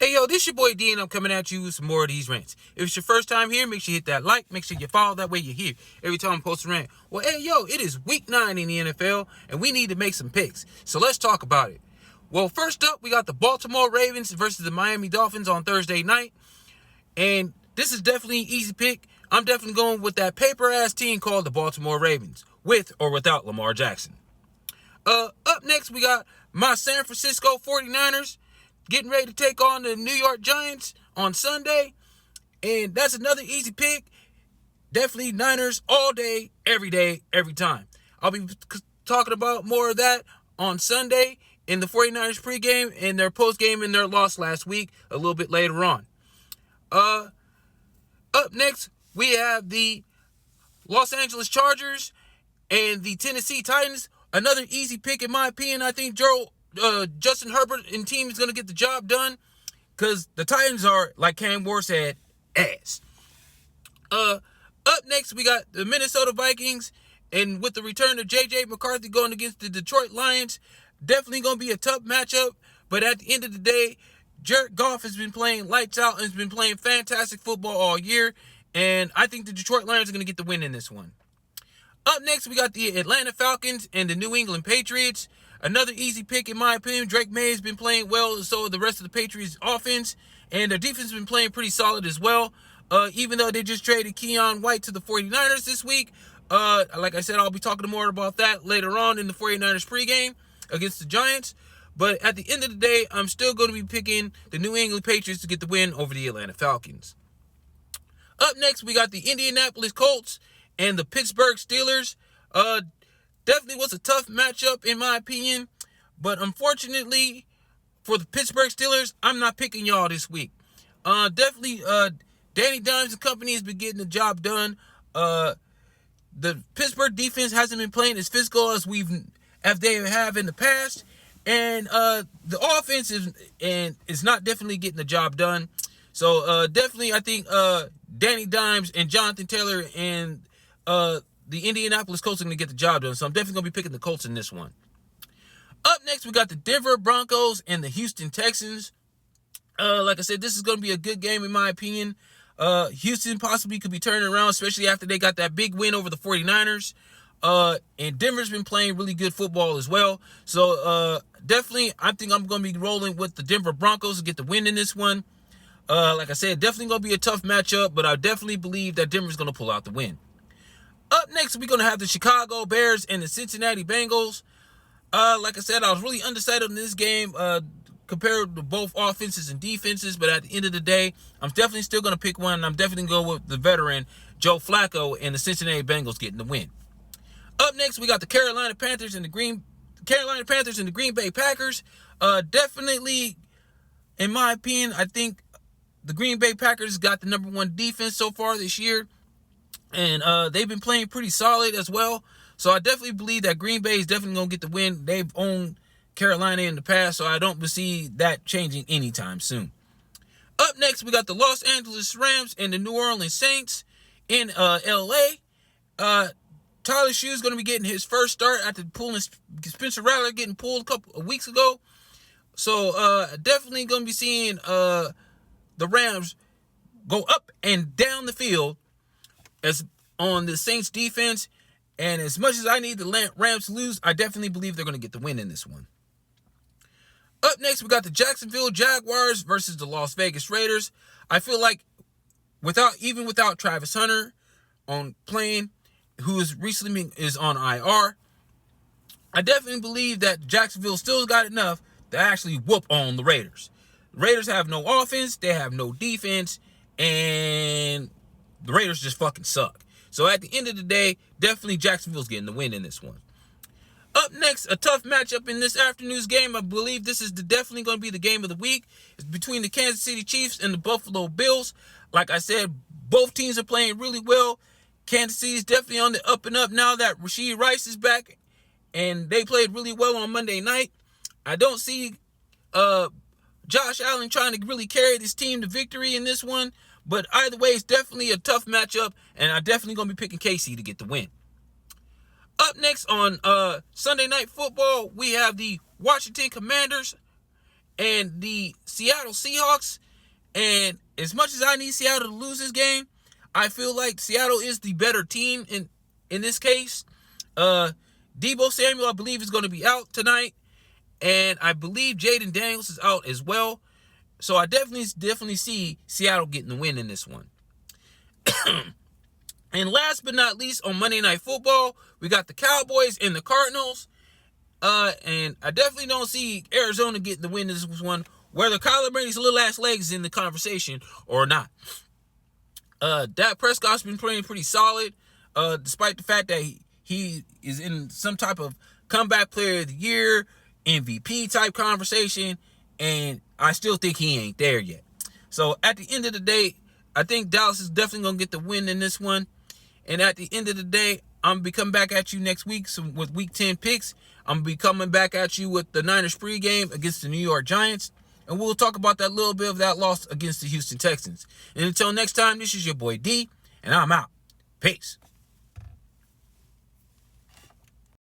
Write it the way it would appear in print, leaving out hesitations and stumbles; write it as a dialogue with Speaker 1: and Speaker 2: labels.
Speaker 1: Hey yo, this your boy D, and I'm coming at you with some more of these rants. If it's your first time here, make sure you hit that like, make sure you follow, that way you're here every time I post a rant. Well, hey yo, it is week 9 in the NFL, and we need to make some picks. So let's talk about it. Well, first up, we got the Baltimore Ravens versus the Miami Dolphins on Thursday night. And this is definitely an easy pick. I'm definitely going with that paper-ass team called the Baltimore Ravens, with or without Lamar Jackson. Up next, we got my San Francisco 49ers getting ready to take on the New York Giants on Sunday. And that's another easy pick. Definitely Niners all day, every time. I'll be talking about more of that on Sunday in the 49ers pregame and their postgame and their loss last week a little bit later on. Up next, we have the Los Angeles Chargers and the Tennessee Titans. Another easy pick in my opinion. I think Justin Herbert and team is going to get the job done because the Titans are, like Cam Ward said, ass. Up next, we got the Minnesota Vikings, and with the return of J.J. McCarthy going against the Detroit Lions, definitely going to be a tough matchup, but at the end of the day, Jared Goff has been playing lights out and has been playing fantastic football all year, and I think the Detroit Lions are going to get the win in this one. Up next, we got the Atlanta Falcons and the New England Patriots. Another easy pick in my opinion. Drake May has been playing well, and so have the rest of the Patriots offense. And their defense has been playing pretty solid as well. Even though they just traded Keion White to the 49ers this week. Like I said, I'll be talking more about that later on in the 49ers pregame against the Giants. But at the end of the day, I'm still going to be picking the New England Patriots to get the win over the Atlanta Falcons. Up next, we got the Indianapolis Colts and the Pittsburgh Steelers. Definitely was a tough matchup in my opinion, but unfortunately for the Pittsburgh Steelers, I'm not picking y'all this week. Definitely, Danny Dimes and company has been getting the job done. The Pittsburgh defense hasn't been playing as physical as they have in the past, and the offense is not definitely getting the job done. So definitely, I think Danny Dimes and Jonathan Taylor and the Indianapolis Colts are going to get the job done. So I'm definitely going to be picking the Colts in this one. Up next, we got the Denver Broncos and the Houston Texans. Like I said, this is going to be a good game in my opinion. Houston possibly could be turning around, especially after they got that big win over the 49ers. And Denver's been playing really good football as well. So definitely, I think I'm going to be rolling with the Denver Broncos to get the win in this one. Like I said, definitely going to be a tough matchup, but I definitely believe that Denver's going to pull out the win. Up next, we're going to have the Chicago Bears and the Cincinnati Bengals. Like I said, I was really undecided on this game compared to both offenses and defenses, but at the end of the day, I'm definitely still going to pick one, and I'm definitely going to go with the veteran Joe Flacco and the Cincinnati Bengals getting the win. Up next, we got the Carolina Panthers and the Green Bay Packers. Definitely, in my opinion, I think the Green Bay Packers got the number one defense so far this year. And they've been playing pretty solid as well. So I definitely believe that Green Bay is definitely going to get the win. They've owned Carolina in the past, so I don't see that changing anytime soon. Up next, we got the Los Angeles Rams and the New Orleans Saints in L.A. Tyler Shough is going to be getting his first start after pulling Spencer Rattler getting pulled a couple of weeks ago. So definitely going to be seeing the Rams go up and down the field as on the Saints defense, and as much as I need the Rams to lose, I definitely believe they're going to get the win in this one. Up next, we got the Jacksonville Jaguars versus the Las Vegas Raiders. I feel like without Travis Hunter on playing, who is recently is on IR, I definitely believe that Jacksonville still got enough to actually whoop on the Raiders. The Raiders have no offense, they have no defense, and the Raiders just fucking suck. So at the end of the day, definitely Jacksonville's getting the win in this one. Up next, a tough matchup in this afternoon's game. I believe this is definitely going to be the game of the week. It's between the Kansas City Chiefs and the Buffalo Bills. Like I said, both teams are playing really well. Kansas City is definitely on the up and up now that Rashee Rice is back, and they played really well on Monday night. I don't see Josh Allen trying to really carry this team to victory in this one. But either way, it's definitely a tough matchup, and I'm definitely going to be picking KC to get the win. Up next on Sunday Night Football, we have the Washington Commanders and the Seattle Seahawks. And as much as I need Seattle to lose this game, I feel like Seattle is the better team in this case. Deebo Samuel, I believe, is going to be out tonight. And I believe Jaden Daniels is out as well. So I definitely see Seattle getting the win in this one. And last but not least, on Monday Night Football, we got the Cowboys and the Cardinals. And I definitely don't see Arizona getting the win in this one, whether Kyler Murray's little ass legs is in the conversation or not. Dak Prescott's been playing pretty solid, despite the fact that he is in some type of comeback player of the year, MVP type conversation, and I still think he ain't there yet. So at the end of the day, I think Dallas is definitely going to get the win in this one. And at the end of the day, I'm going to be coming back at you next week with Week 10 picks. I'm going to be coming back at you with the Niners pregame against the New York Giants. And we'll talk about that little bit of that loss against the Houston Texans. And until next time, this is your boy D, and I'm out. Peace.